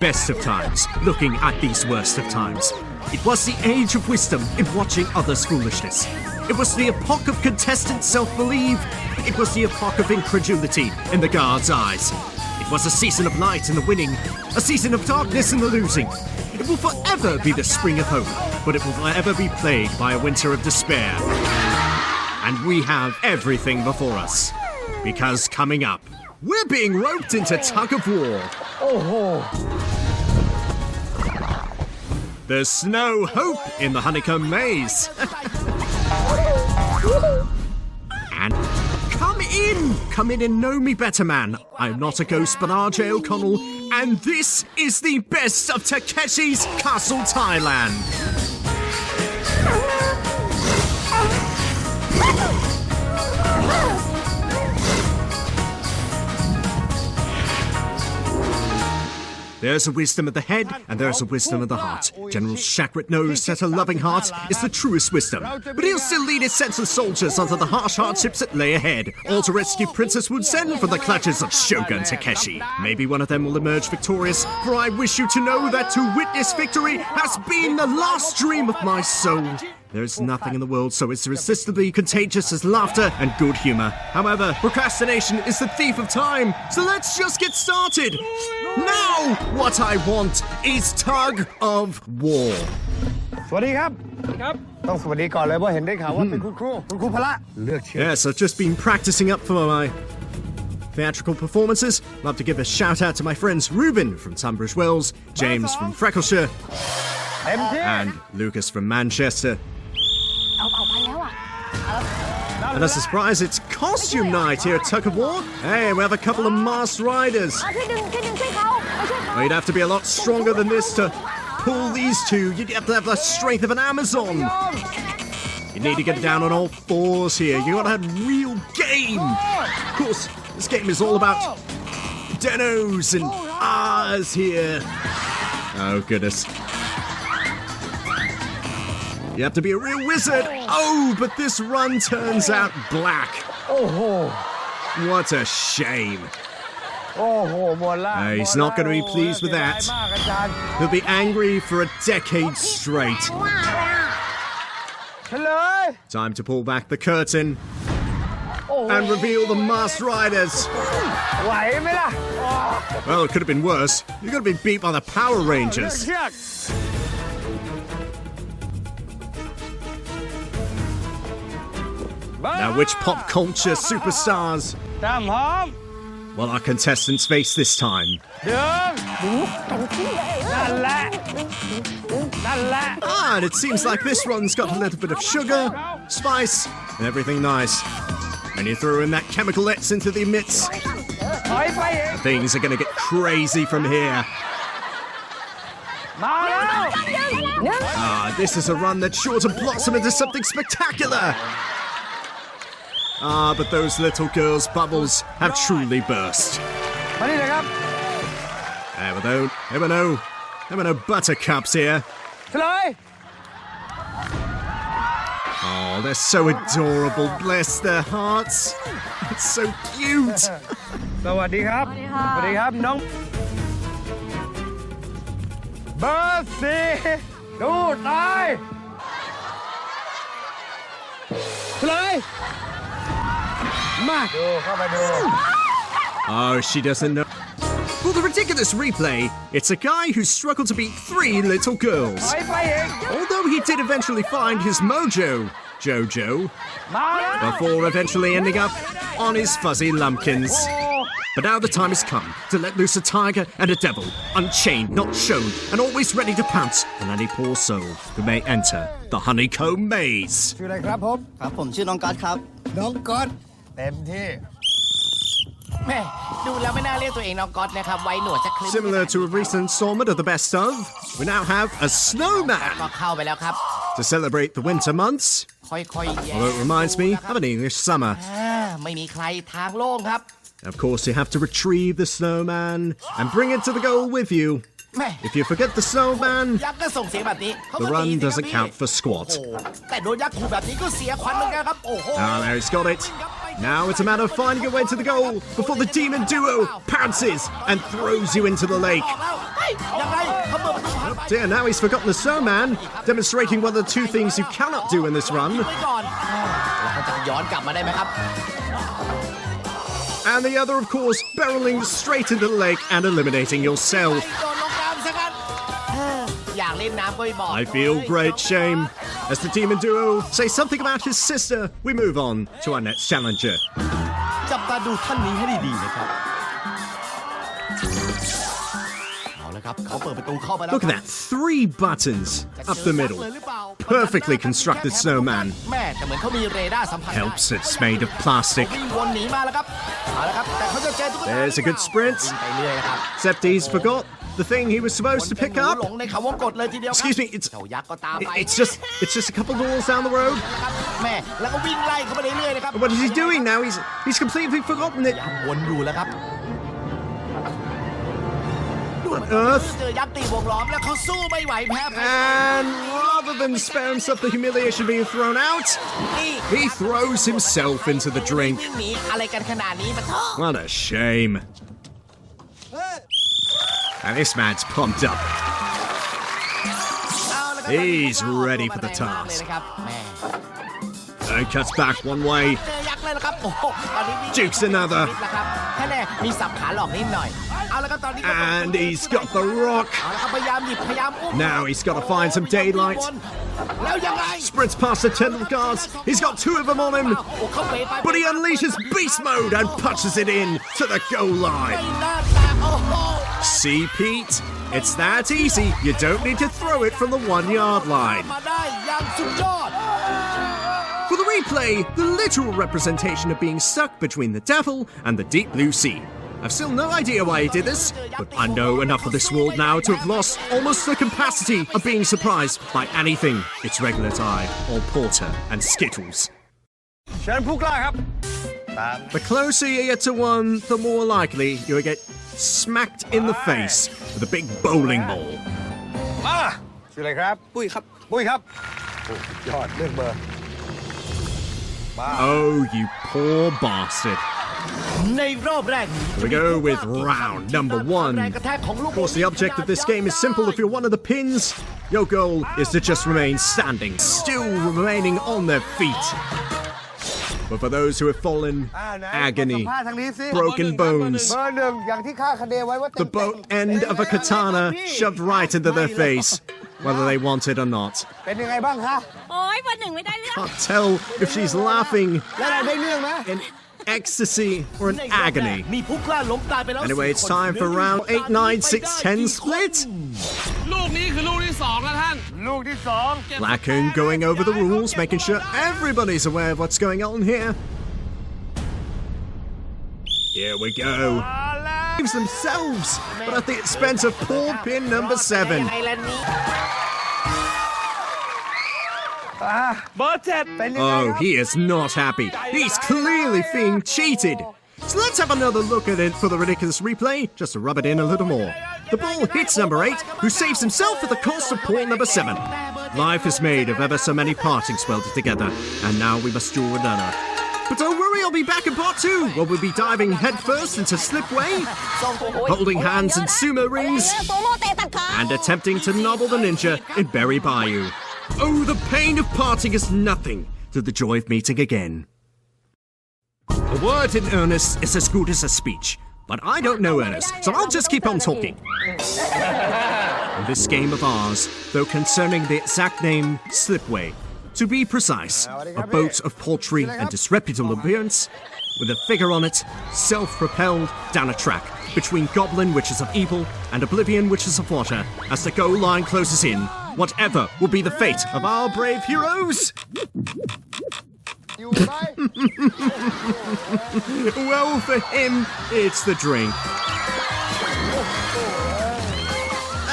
best of times, looking at these worst of times. It was the age of wisdom in watching others' foolishness. It was the epoch of contestant self-belief. It was the epoch of incredulity in the guards' eyes. It was a season of light in the winning, a season of darkness in the losing. It will forever be the spring of hope, but it will forever be plagued by a winter of despair. And we have everything before us. Because coming up, we're being roped into tug of war. There's no hope in the honeycomb maze. And come in and know me better, man. I'm not a ghost, but RJ O'Connell, and this is the best of Takeshi's Castle Thailand. There's a wisdom of the head, and there's a wisdom of the heart. General Chakrit knows that a loving heart is the truest wisdom, but he'll still lead his senseless soldiers onto the harsh hardships that lay ahead, all to rescue Princess Wunsen from the clutches of Shogun Takeshi. Maybe one of them will emerge victorious, for I wish you to know that to witness victory has been the last dream of my soul. There's nothing in the world so irresistibly contagious as laughter and good humor. However, procrastination is the thief of time, so let's just get started. Now, what I want is tug of war. สวัสดีครับต้องสวัสดีก่อนเลยเพราะเห็นได้ข่าวว่าเป็นคุณครูพละเลือกเชื่อ Yes, I've just been practicing up for my theatrical performances. Love to give a shout out to my friends Ruben from Tunbridge Wells, James from Freckleshire, and Lucas from Manchester. And as a surprise, it's costume night here at Tug of War. Hey, we have a couple of masked riders. Well, you'd have to be a lot stronger than this to pull these two. You'd have to have the strength of an Amazon. You need to get down on all fours here. You gotta have real game. Of course, this game is all about denos and R's here. Oh, goodness. You have to be a real wizard. Oh, but this run turns out black. What a shame. He's not going to be pleased with that. He'll be angry for a decade straight. Time to pull back the curtain and reveal the masked riders. Well, it could have been worse. You're going to be beat by the Power Rangers. Now, which pop culture superstars will our contestants face this time? And it seems like this one's got a little bit of sugar, spice, and everything nice. And you throw in that chemical X into the midst. Things are going to get crazy from here. This is a run that's sure to blossom into something spectacular. But those little girls' bubbles have truly burst. There were no buttercups here. Oh, they're so adorable. Bless their hearts. It's so cute. สวัสดีครับน้องเบอร์สี่ดูตายเลยมาดูเข้าไปดู Oh, she doesn't know. For the ridiculous replay, it's a guy who struggled to beat 3 little girls. Although he did eventually find his mojo, Jojo, before eventually ending up on his fuzzy lumpkins. But now the time has come to let loose a tiger and a devil, unchained, not shown, and always ready to pounce on any poor soul who may enter the honeycomb maze. ชื่ออะไรครับผมผมชื่อน้องก๊อตครับน้องก๊อตเต็มที่ Similar to a recent installment of the best of, we now have a snowman to celebrate the winter months. Although it reminds me of an English summer. Of course, you have to retrieve the snowman and bring it to the goal with you. If you forget the snowman, ยักษ์ก็ส่งเสียงแบบนี้ the run doesn't count for squat. แต่โดนยักษ์ขู่แบบนี้ก็เสียขวัญเหมือนกันครับโอ้โห Ah, there he's got it. Now it's a matter of finding your way to the goal before the demon duo pounces and throws you into the lake. ยังไงเขาเปิดประตูผ่านไป Dear, now he's forgotten the snowman, demonstrating one of the two things you cannot do in this run. ไว้ก่อนแล้วเขาจะย้อนกลับมาได้ไหมครับ And the other, of course, barreling straight into the lake and eliminating yourself. โดนลงน้ำซะงั้นอยากเล่นน้ำก็ไม่บอก I feel great shame. As the demon duo say something about his sister, we move on to our next challenger. จับตาดูท่านนี้ให้ดีๆนะครับเอาละครับเขาเปิดประตูเข้าไปแล้ว Look at that, 3 buttons up the middle. Perfectly constructed snowman. แม่แต่เหมือนเขามีเรดาร์สัมผัสได้ Helps it's made of plastic. วิ่งวนหนีมาแล้วครับเอาละครับแต่เขาจะเจอตุ๊กตา There's a good sprint. วิ่งไปเรื่อยนะครับ Except he's forgot the thing he was supposed to pick หล up. งในเขาวงกตเลยทีเดียวครับ Excuse me, it's เจ้ายักษ์ก็ตามไป it's just a couple doors down the road. ครับแม่แล้วก็วิ่งไล่เขาไปเรื่อยๆนะครับ What is he doing now? He's completely forgotten it. วนอยู่แล้วครับ What on earth? เจอยักษ์ตีวงล้อมแล้วเขาสู้ไม่ไหวแพ้ไป And rather than spare himself the humiliation of being thrown out, นี่ he throws himself into the drink. วิ่งหนีอะไรกันขนาดนี้มาเถอะ What a shame. And this man's pumped up. เอาละครับ He's ready for the แรงมากเลย task. นะครับแม่ And cuts back one way. เจอยักษ์เลยนะครับโอ้โหตอนนี้วิ่ง Jukes another. มิดแล้วครับแค่แน่มีสับขาหลอกนิดหน่อยเอาละครับตอนนี้ And he's got the rock. เอาละครับพยายามหยิบพยายามอุ้ม Now he's got to find some daylight. แล้วยังไง Sprints past the tentacle guards. He's got 2 of them on him. โอ้เขาเป๋ไป But he unleashes beast mode and punches it in to the goal ไม่ line. น่าตาโอ้โห See, Pete? It's that easy. You don't need to throw it from the 1-yard line. มาได้อย่างสุดยอด For the replay, the literal representation of being stuck between the devil and the deep blue sea. I've still no idea why he did this, but I know enough of this world now to have lost almost the capacity of being surprised by anything its regular eye or porter and skittles. เชิญผู้กล้าครับ The closer you get to one, the more likely you'll get smacked in the face with a big bowling ball. มาชื่ออะไรครับ ปุ้ยครับ ปุ้ยครับโอ้ยอดเลือกเบอร์ Oh, you poor bastard. ในรอบแรกนี้ Here we go with round number 1. แรงกระแทกของลูก Of course, the object of this game is simple. If you're one of the pins, your goal is to just remain standing, still remaining on their feet. But for those who have fallen, ไหน agony, สัมภาษณ์ทางนี้สิ broken bones, เบอร์หนึ่งอย่างที่ข้าคเนไว้ว่า the boat end of a katana shoved right into their face, whether they want it or not. เป็นยังไงบ้างคะ โอ้ยวันหนึ่งไม่ได้เรื่อง Can't tell if she's laughing แล้วเราได้เรื่องไหม in ecstasy or in ในรอบแรก agony. มีผู้กล้าล้มตายไปแล้ว Anyway, it's 4 time for round 8, 9, 6, 10 split. ลูกนี้คือลูกที่ 2 แล้วท่าน ลูกที่สอง Blackoon going over the rules, making sure everybody's aware of what's going on here. Here we go. มาแล้ว Saves themselves, but at the expense of poor pin number 7. ไอแลนด์นี้ เบอร์ 7 เป็นยังไงค Oh, รับ he is not happy. He's clearly being cheated. So let's have another look at it for the ridiculous replay, just to rub it in a little more. The ball hits number 8, who saves himself at the cost of pawn number 7. Life is made of ever so many partings welded together, and now we must do another. But don't worry, I'll be back in part 2, where we'll be diving headfirst into Slipway, holding hands in sumo rings, โซโล่เตะตัดขา and attempting to nobble the ninja in Berry Bayou. Oh, the pain of parting is nothing to the joy of meeting again. A word in earnest is as good as a speech, but I don't know earnest, so I'll just keep on talking. In this game of ours, though concerning the exact name Slipway, to be precise, a boat of paltry and disreputable appearance, with a figure on it, self-propelled down a track between goblin witches of evil and oblivion witches of water as the goal line closes in, whatever will be the fate of our brave heroes. อยู่ไหม Well, for him, it's the drink.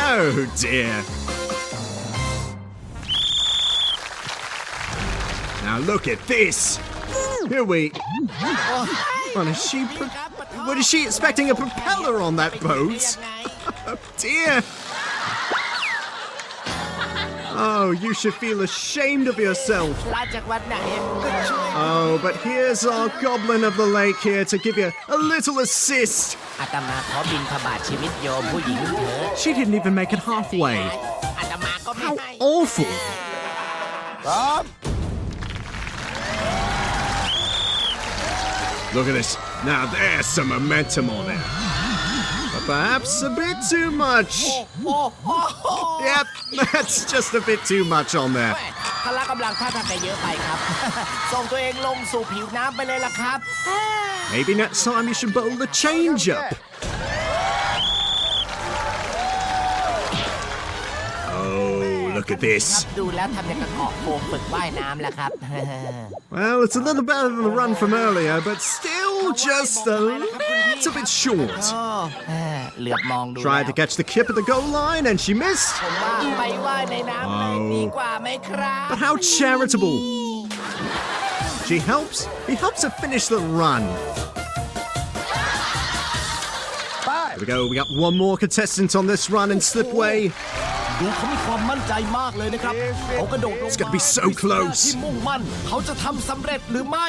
Oh dear. Now look at this. Here we. What is she expecting a propeller on that boat? Oh dear. Oh, you should feel ashamed of yourself. พระจากวัดไหนก็ช่วย Oh, but here's our goblin of the lake here to give you a little assist. อาตมาขอบิณฑบาตชีวิตโยมผู้หญิงเถิด She didn't even make it halfway. อาตมาก็ไม่ให้ Awful. ครับ Look at this. Now there's some momentum on it. But perhaps a bit too much. โอ้โห Yep, that's just a bit too much on there. พละกำลังท่าทางจะเยอะไปครับ ส่งตัวเองลงสู่ผิวน้ำไปเลยล่ะครับ Maybe next time you should bowl the change-up. Oh, look at ครับ this. ดูแล้วทำอย่างกับเกาะโฟมฝึกว่ายน้ำแล้วครับ Well, it's a little better than the run from earlier, but still just a little bit short. เหลือบมองดู Tried to catch the kip at the goal line and she missed. ผมว่าไปว่ายในน้ำเลยดีกว่าไหมครับ But how charitable. He helps her finish the run. ไป Here we go, we got one more contestant on this run in slipway. ดูเขามีความมั่นใจมากเลยนะครับ เขากระโดดลง It's gonna be so close. ที่มุ่งมั่น เขาจะทำสำเร็จหรือไม่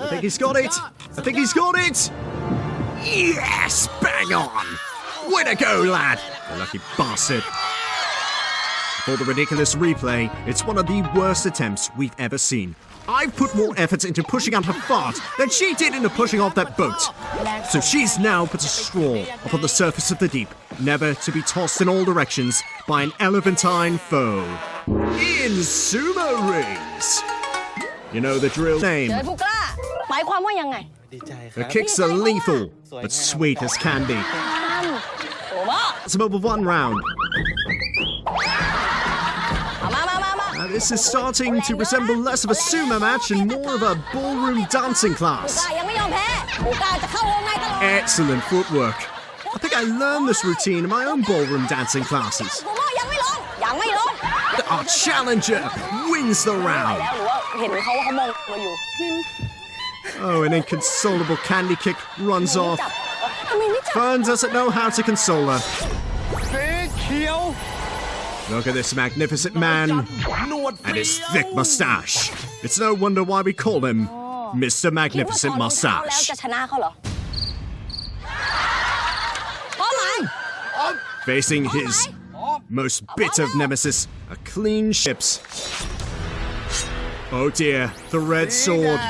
I think he's got it. I think he's got it. Yes, bang on. Way to go, lad. You lucky bastard. For the ridiculous replay, it's one of the worst attempts we've ever seen. I've put more effort into pushing out her fart than she did into pushing off that boat. So she's now put a straw upon the surface of the deep, never to be tossed in all directions by an elephantine foe. In sumo rings. You know the drill เจอ name. ผู้กล้า หมายความว่ายังไง Her kicks are lethal, but sweet as candy. โอ้บ้า It's a mobile one round. มา Now this is starting to resemble less of a sumo match and more of a ballroom dancing ผู้กล้า class. ยังไม่ยอมแพ้ผู้กล้าจะเข้าวงในตลอด Excellent footwork. I think I learned this routine in my own ballroom dancing classes. ผู้โม่ยังไม่ลง ยังไม่ลง Our challenger wins the แล้ว round. หรือว่าเห็นเขาว่าเขามองเราอยู่ Oh, an inconsolable candy kick runs จั off. บทำไมไม่จับ Fern doesn't know how to console her. สีเขียว Look at this magnificent man หนวด and his thick mustache. It's no wonder why we call him Mr. คิดว่า Magnificent ถอดรองเท้าแล้ว Mustache. จะชนะเขาเหรอพร้อมไหม Facing his most bitter nemesis, a clean ships. Oh dear, the red sword.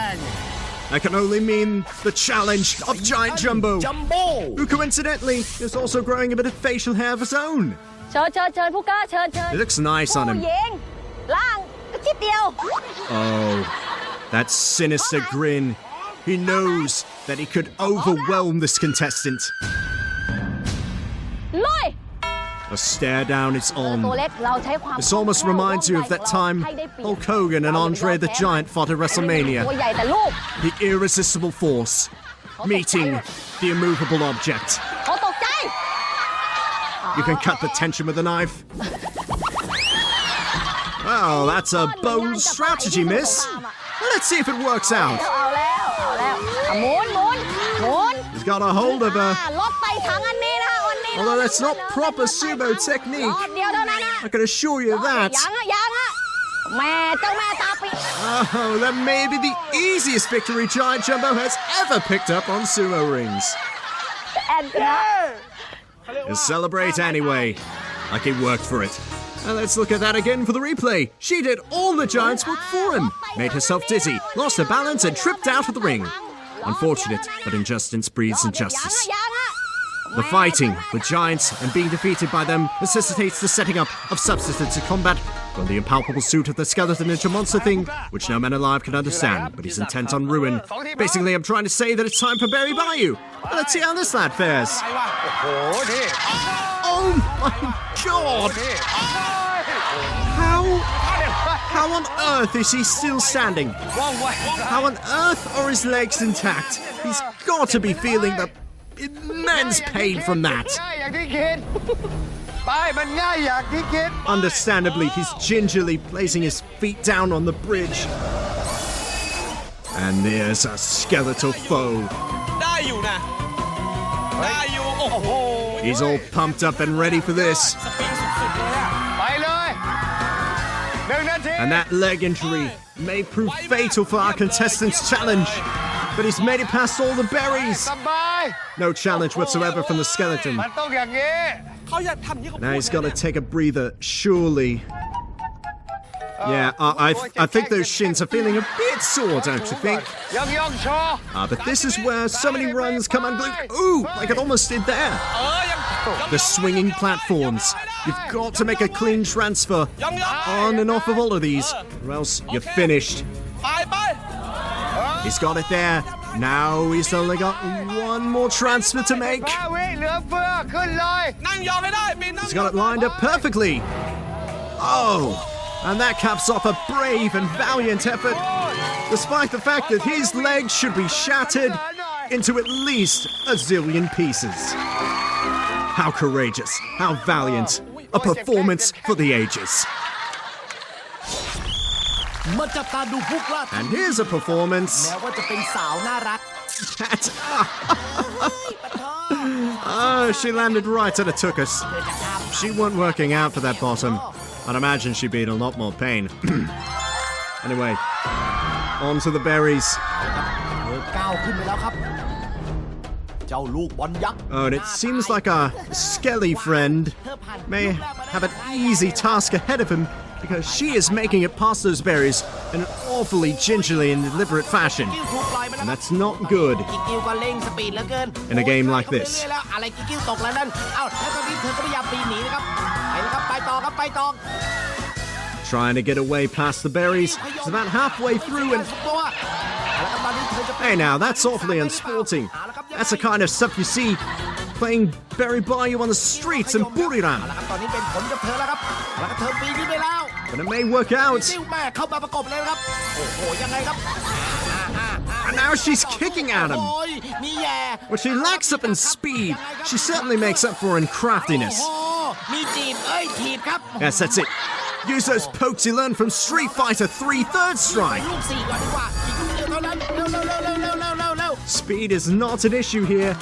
That can only mean the challenge of Giant Jumbo, จัมโบ้ who coincidentally is also growing a bit of facial hair of his own. เชิญผู้กล้าเชิญ It looks nice on ผู้ him. หญิงล่างก็ชิดเดียว Oh, that sinister grin. He knows that he could overwhelm this contestant. ลุย A stare down it's ตัว on. เล็กเราใช้ความ This almost reminds you of that time Hulk Hogan and Andre the Giant fought at ตัว WrestleMania. ใหญ่แต่ลูก The irresistible force meeting the immovable object. เขาตกใจ You can cut the tension with a knife. Well, that's a bold strategy, miss. Let's see if it works out. เอาแล้วอ่ะหมุน He's got a hold of her. รถไต่ถังอันนี้นะอันนี้ Although that's not proper sumo ร technique. อบเดียวเท่านั้นนะ I can assure you ยัง that. อ่ะแม่เจ้าแม่ตาปี Oh, that may be the easiest victory Giant Jumbo has ever picked up on sumo rings. แอนชนะ He'll celebrate anyway, like he worked for it. And let's look at that again for the replay. She did all the Giant's work for him, made herself dizzy, lost her balance, and tripped out of the ring. Unfortunate, but injustice breeds ยัง injustice. อ่ะ The fighting with giants and being defeated by them necessitates the setting up of substitutes to combat from the impalpable suit of the skeleton into monster thing, which no man alive can understand, but he's intent on ruin. Basically, I'm trying to say that it's time for Berry Bayou. Let's see how this lad fares. โอ้โหนี่ Oh my god! นี่ How on earth is he still standing? ว่องไว How on earth are his legs intact? He's got to be feeling the immense pain from that. ง่ายอย่างที่คิดไปมันง่ายอย่างที่คิด Understandably, he's gingerly placing his feet down on the bridge. And there's a skeletal foe. ได้อยู่นะ ได้อยู่ โอ้โห He's all pumped up and ready for this. สปริงสุดๆเลยอะ ไปเลย 1 นาที And that leg injury may prove fatal for our contestant's challenge. But he's made it past all the berries. สบาย No challenge whatsoever from the skeleton. มันต้องอย่างนี้ เขาอยากทำอย่างนี้กับ Now he's got to take a breather, surely. Yeah, I think those shins are feeling a bit sore, don't you think? ย่องโชว์ But this is where so many runs come unglued. Ooh, like it almost did there. ยัง The swinging platforms. You've got to make a clean transfer on and off of all of these, or else you're finished. ไป He's got it there. Now he's only got one more transfer to make. 5 วิเหลือเฟือขึ้นเลย นั่งยองให้ได้ปีนนั่ง He's got it lined up perfectly. Oh, and that caps off a brave and valiant effort, despite the fact that his legs should be shattered into at least a zillion pieces. How courageous, how valiant, a performance for the ages. มาจับตาดูผู้กล้า And here's a performance แม้ว่าจะเป็นสาวน่ารัก that... Oh, she landed right at a tuchus. She wasn't working out for that bottom. I'd imagine she'd be in a lot more pain. Anyway, on to the berries. เธอก้าวขึ้นไปแล้วครับ เจ้าลูกบอลยักษ์ Oh, and it seems like our skelly friend may have an easy task ahead of him because she is making it past those berries in an awfully gingerly and deliberate fashion. กิ้วถูกปล่อยมาแล้ว And that's not good กิ๊กกิ้วก็เร่งสปีดเหลือเกิน in a game like this. แล้วอะไรกิ๊กกิ้วตกแล้วนั่นเอ้าแล้วตอนนี้เธอก็พยายามปีนหนีนะครับไปแล้วครับไปต่อครับไปต่อ Trying to get away past the berries. It's about halfway through and... Hey now, that's awfully unsporting. That's the kind of stuff you see playing Berry Bayou on the streets in Buriram. ตอนนี้เป็นผลกับเธอแล้วครับแล้วก็เธอปีนขึ้นไปแล้ว But it may work out. ซิ่วแม่เข้ามาประกบเลยครับโอ้โหยังไงครับ And now she's kicking at him. โอ้ยมีแย่ Well, she lacks up in speed. She certainly makes up for in craftiness. โอ้มีจีบถีบครับ Yes, that's it. Use those pokes you learned from Street Fighter 3 Third Strike. ลูกสี่ก่อนดีกว่าอีกลูกเดียวเท่านั้นเร็ว Speed is not an issue here.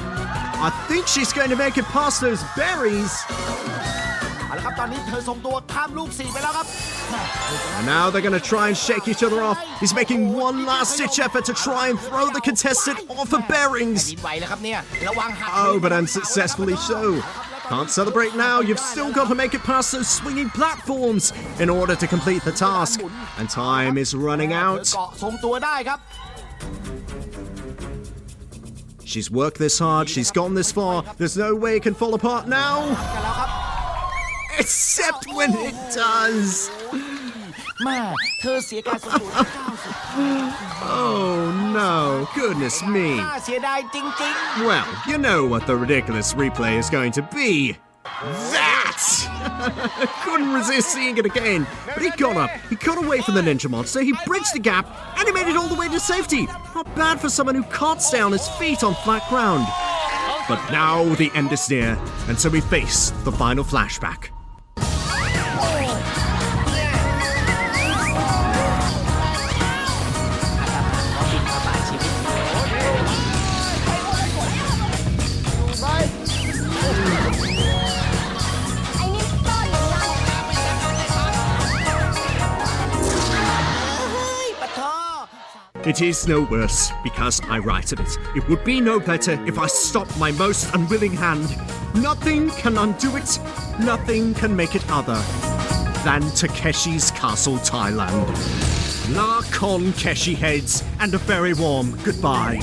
I think she's going to make it past those berries. เอาละครับตอนนี้เธอส่งตัวข้ามลูกสี่ไปแล้วครับ And now they're going to try and shake each other off. He's making one last-ditch effort to try and throw the contestant off of bearings. ดินไหวแล้วครับเนี่ยระวังหัก Oh, but unsuccessfully so. Can't celebrate now. You've still got to make it past those swinging platforms in order to complete the task. And time is running เธอ out. เกาะทรงตัวได้ครับ She's worked this hard. She's gone this far. There's no way it can fall apart now. กันแล้วครับ Except when it does. แม่เธอเสียการทรงตัวที่90 Oh no, goodness me. น่าเสียดายจริง Well, you know what the ridiculous replay is going to be. That! Couldn't resist seeing it again. But he got up, he got away from the ninja monster, he bridged the gap, and he made it all the way to safety. Not bad for someone who can't stay on his feet on flat ground. But now the end is near, and so we face the final flashback. It is no worse because I righted it. It would be no better if I stopped my most unwilling hand. Nothing can undo it. Nothing can make it other than Takeshi's Castle, Thailand. La Con Keshi heads and a very warm goodbye.